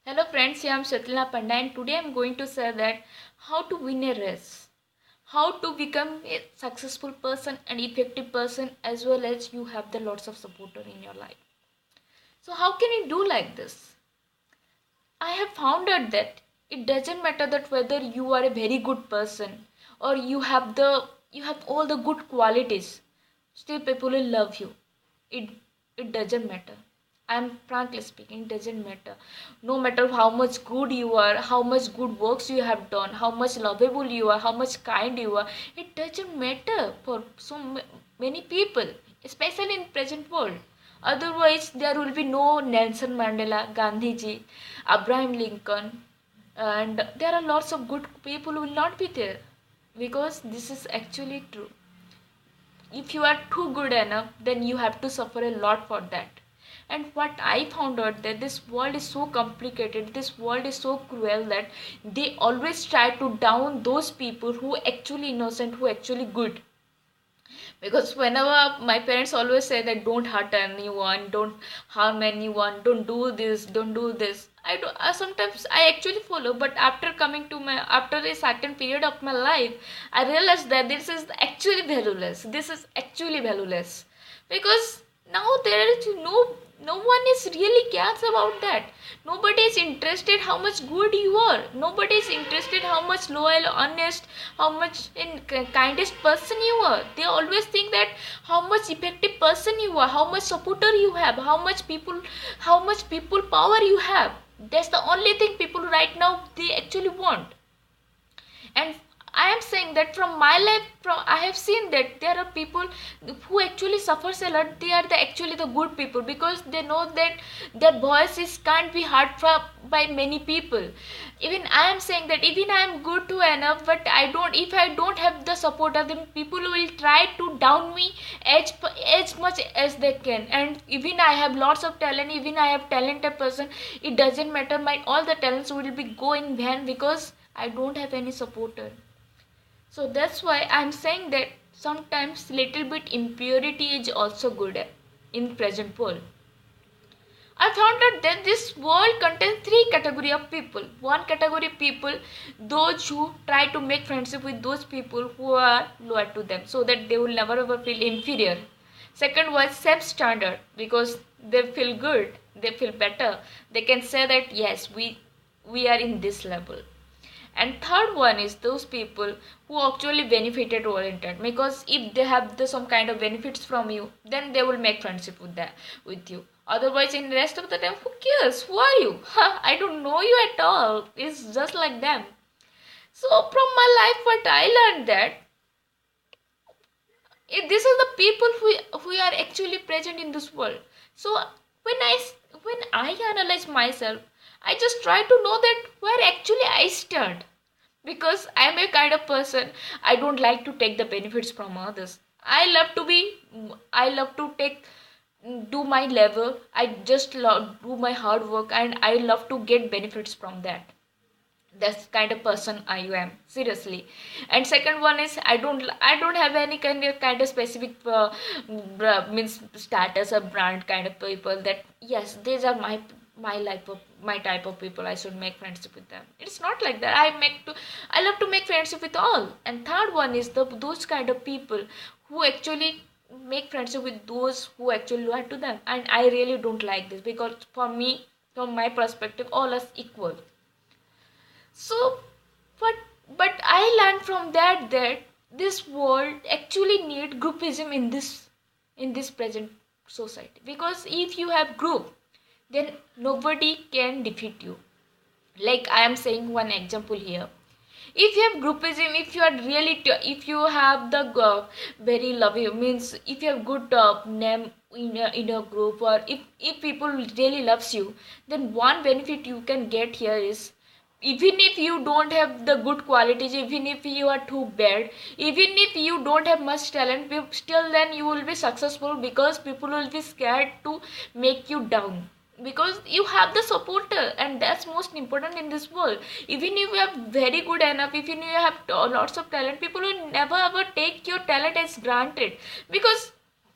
Hello friends, here I am Shatilna Panda and today I am going to say that how to win a race, how to become a successful person and effective person as well as you have the lots of supporter in your life. So how can you do like this? I have found out that it doesn't matter that whether you are a very good person or you have all the good qualities, still people will love you. It doesn't matter. I'm frankly speaking, it doesn't matter. No matter how much good you are, how much good works you have done, how much lovable you are, how much kind you are, it doesn't matter for many people, especially in present world. Otherwise, there will be no Nelson Mandela, Gandhiji, Abraham Lincoln, and there are lots of good people who will not be there because this is actually true. If you are too good enough, then you have to suffer a lot for that. And what I found out that this world is so complicated, this world is so cruel that they always try to down those people who actually innocent, who actually good. Because whenever my parents always say that don't hurt anyone, don't harm anyone, don't do this, don't do this, I sometimes I actually follow, but after a certain period of my life I realized that this is actually valueless, because now there is no one is really cares about that. Nobody is interested how much good you are, nobody is interested how much loyal, honest, how much kindest person you are. They always think that how much effective person you are, how much supporter you have, how much people power you have. That's the only thing people right now they actually want. And I am saying that from my life, from I have seen that there are people who actually suffers a lot. They are actually the good people because they know that their voice is can't be heard from by many people. Even I am saying that even I am good to enough, but if I don't have the support of them, people will try to down me as much as they can. And even I have lots of talent, even I have talented person, it doesn't matter, my all the talents will be going vain because I don't have any supporter. So that's why I'm saying that sometimes little bit impurity is also good in present world. I found out that this world contains three category of people. One category people, those who try to make friendship with those people who are lower to them, so that they will never ever feel inferior. Second was self standard, because they feel good, they feel better. They can say that yes, we are in this level. And third one is those people who actually benefited oriented, because if they have some kind of benefits from you, then they will make friendship with you. Otherwise, in the rest of the time, who cares? Who are you? I don't know you at all. It's just like them. So from my life, what I learned that this is the people who are actually present in this world. So when I analyze myself, I just try to know that where actually I stand, because I am a kind of person, I don't like to take the benefits from others. I love to take do my level. I just love do my hard work and I love to get benefits from that. That's kind of person I am, seriously. And second one is I don't have any kind of specific means status or brand kind of people that yes, these are my type of people, I should make friendship with them. It's not like that. I love to make friendship with all. And third one is those kind of people who actually make friendship with those who actually loyal to them. And I really don't like this, because for me, from my perspective, all us equal. So, but I learned from that this world actually need groupism in this present society, because if you have group, then nobody can defeat you. Like I am saying one example here. If you have groupism, if you are really if you have the very loving, means if you have good name in a group, or if people really loves you, then one benefit you can get here is, even if you don't have the good qualities, even if you are too bad, even if you don't have much talent, still then you will be successful, because people will be scared to make you down, because you have the supporter. And that's most important in this world. Even if you are very good enough, even if you have lots of talent, people will never ever take your talent as granted, because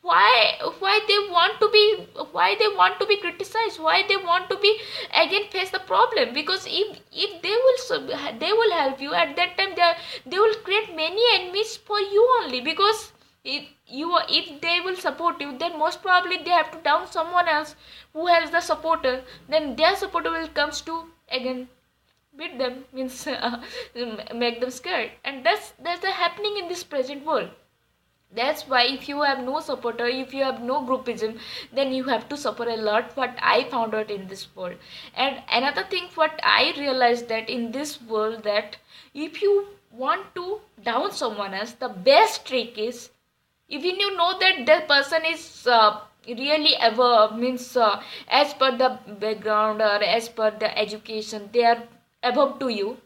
why they want to be, why they want to be criticized, why they want to be again face the problem. Because if they will they will help you at that time, they will create many enemies for you only. Because if they will support you, then most probably they have to down someone else who has the supporter, then their supporter will comes to again beat them, means make them scared. And that's the happening in this present world. That's why if you have no supporter, if you have no groupism, then you have to suffer a lot, what I found out in this world. And another thing what I realized, that in this world, that if you want to down someone else, the best trick is, even you know that the person is really ever, means as per the background or as per the education, they are above to you,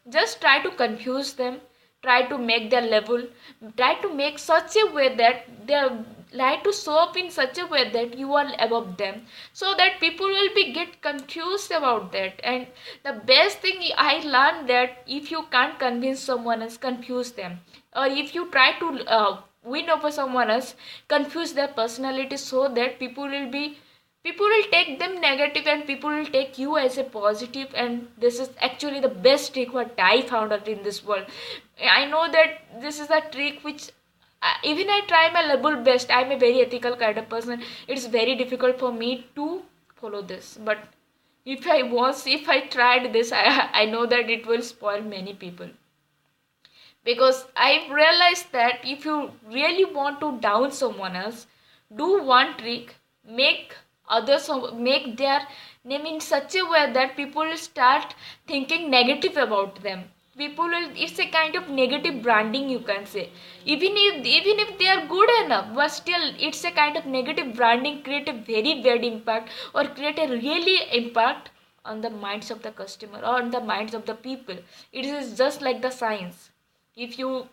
just try to confuse them, try to make their level, try to make such a way that they try to show up in such a way that you are above them, so that people will be get confused about that. And the best thing I learned, that if you can't convince someone else, confuse them. Or if you try to win over someone else, confuse their personality, so that people will take them negative and people will take you as a positive. And this is actually the best trick what I found out in this world. I know that this is a trick which even I try my level best. I'm a very ethical kind of person. It's very difficult for me to follow this, but if I tried this, I know that it will spoil many people. Because I realized that if you really want to down someone else, do one trick: make others, make their name in such a way that people will start thinking negative about them. People will, it's a kind of negative branding, you can say. Even if they are good enough, but still it's a kind of negative branding, create a very bad impact, or create a really impact on the minds of the customer or on the minds of the people. It is just like the science. If you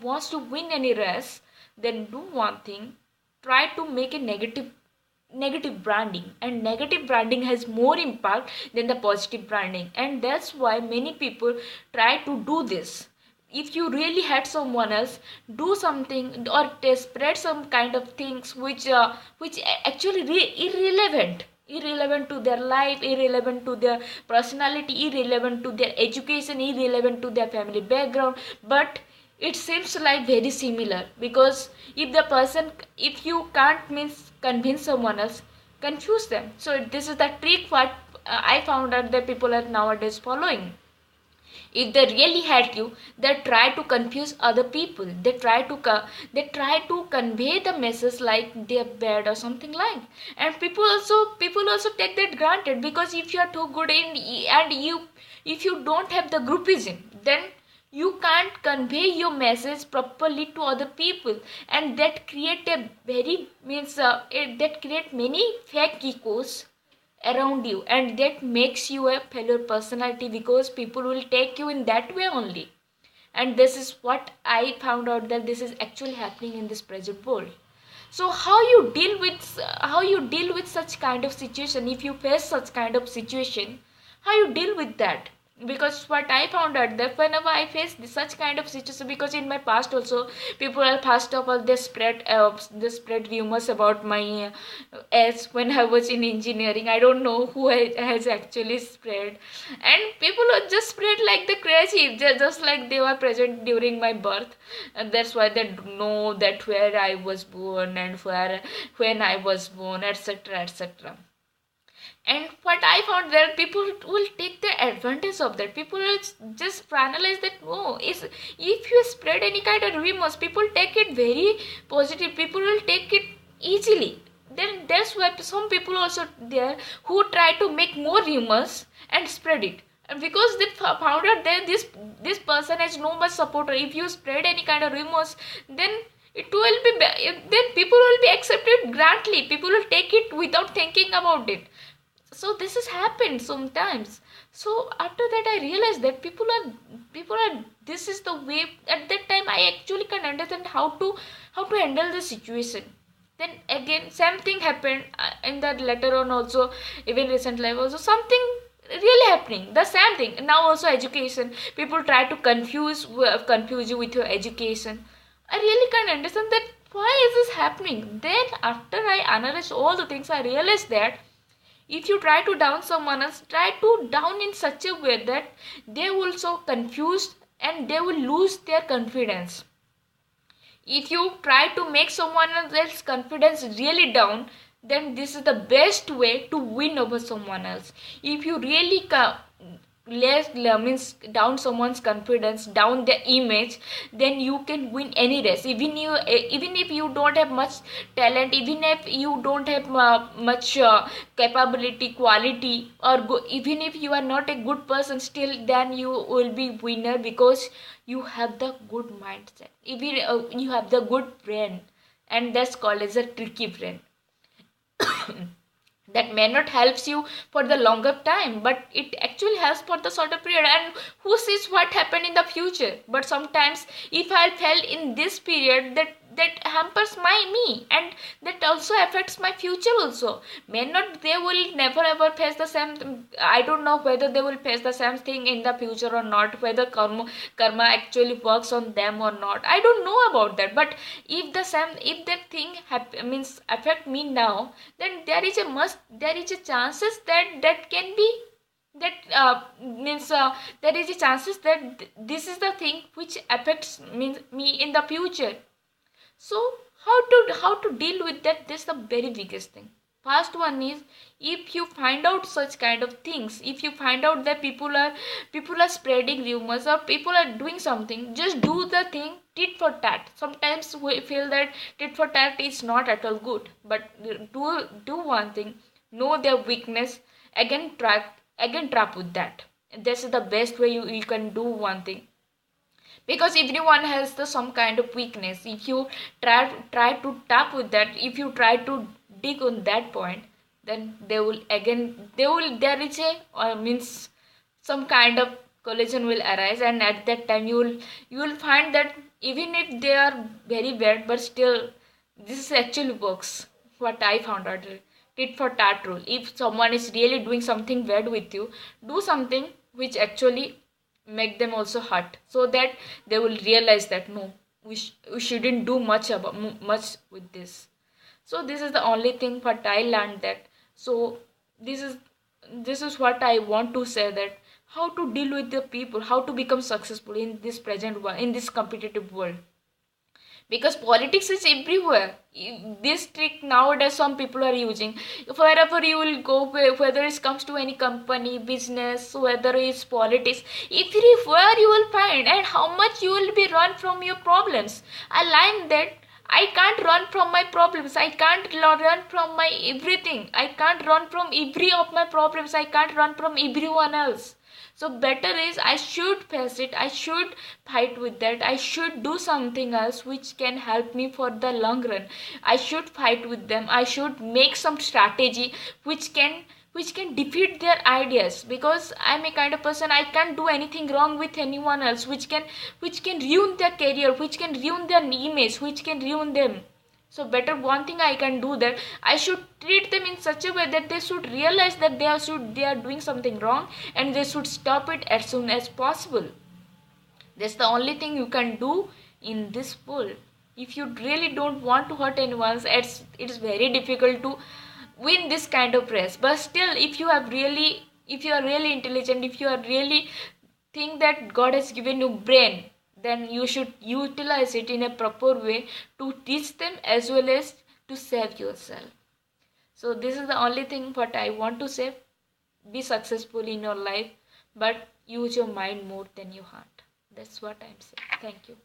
want to win any race, then do one thing: try to make a negative branding. And negative branding has more impact than the positive branding, and that's why many people try to do this. If you really hate someone else, do something, or spread some kind of things which actually irrelevant to their life, irrelevant to their personality, irrelevant to their education, irrelevant to their family background, but it seems like very similar. Because if you can't means convince someone else, confuse them. So this is the trick what I found out that people are nowadays following. If they really hate you, they try to confuse other people, they try to convey the message like they're bad or something like. And people also take that granted. Because if you are too good in, and if you don't have the groupism, then you can't convey your message properly to other people, and that create a very means that create many fake echoes around you, and that makes you a failure personality, because people will take you in that way only. And this is what I found out, that this is actually happening in this present world. So how you deal with such kind of situation? If you face such kind of situation, how you deal with that? Because what I found out, that whenever I face such kind of situation, because in my past also, people are, first of all, they spread rumors about my as when I was in engineering. I don't know who has actually spread, and people are just spread like the crazy, just like they were present during my birth, and that's why they know that where I was born and when I was born, etc., etc. And what I found, that people will take the advantage of that. People will just analyze that, oh, if you spread any kind of rumors, people take it very positive, people will take it easily. Then that's why some people also there who try to make more rumors and spread it. And because they found out that this person has no much supporter, if you spread any kind of rumors, then it will be then people will be accepted grandly, people will take it without thinking about it. So this has happened sometimes. So after that I realized that people are this is the way. At that time I actually can understand how to handle the situation. Then again same thing happened in that later on also, even recent life also, something really happening, the same thing. Now also education, people try to confuse you with your education. I really can't understand that why is this happening? Then after I analyzed all the things, I realized that if you try to down someone else, try to down in such a way that they will so confused and they will lose their confidence. If you try to make someone else's confidence really down, then this is the best way to win over someone else. If you really means down someone's confidence, down their image, then you can win any race. Even if you don't have much talent, even if you don't have much capability, quality, or even if you are not a good person, still then you will be winner, because you have the good mindset. Even you have the good brain, and that's called as a tricky brain. That may not helps you for the longer time, but it actually helps for the shorter period. And who sees what happened in the future? But sometimes if I fell in this period, that hampers me, and that also affects my future also. May not, they will never ever face the same. I don't know whether they will face the same thing in the future or not, whether karma actually works on them or not, I don't know about that. But if that thing means affect me now, then there is a chances that can be, that means there is a chances that this is the thing which affects means me in the future. So how to deal with that? This is the very biggest thing. First one is, if you find out such kind of things, if you find out that people are spreading rumors or people are doing something, just do the thing tit for tat. Sometimes we feel that tit for tat is not at all good, but do one thing, know their weakness, again trap with that. This is the best way you can do one thing, because everyone has some kind of weakness. If you try to tap with that, if you try to dig on that point, then there is a means some kind of collision will arise, and at that time you will find that even if they are very bad, but still this actually works. What I found out, tit for tat rule. If someone is really doing something bad with you, do something which actually make them also hurt, so that they will realize that no, we shouldn't do much with this. So this is the only thing what I learned, that so this is this is what I want to say, that how to deal with the people, how to become successful in this present world, in this competitive world. Because politics is everywhere. This trick nowadays some people are using. Wherever you will go, whether it comes to any company, business, whether it's politics, everywhere you will find, and how much you will be run from your problems. I learned that I can't run from my problems. I can't run from my everything. I can't run from every of my problems. I can't run from everyone else. So better is, I should face it, I should fight with that, I should do something else which can help me for the long run. I should fight with them, I should make some strategy which can defeat their ideas, because I'm a kind of person, I can't do anything wrong with anyone else which can ruin their career, which can ruin their image, which can ruin them. So better one thing I can do, that I should treat them in such a way that they should realize that they are doing something wrong, and they should stop it as soon as possible. That's the only thing you can do in this world. If you really don't want to hurt anyone, it's very difficult to win this kind of race. But still, if you are really intelligent, if you are really think that God has given you brain, then you should utilize it in a proper way to teach them as well as to save yourself. So this is the only thing what I want to say. Be successful in your life, but use your mind more than your heart. That's what I'm saying. Thank you.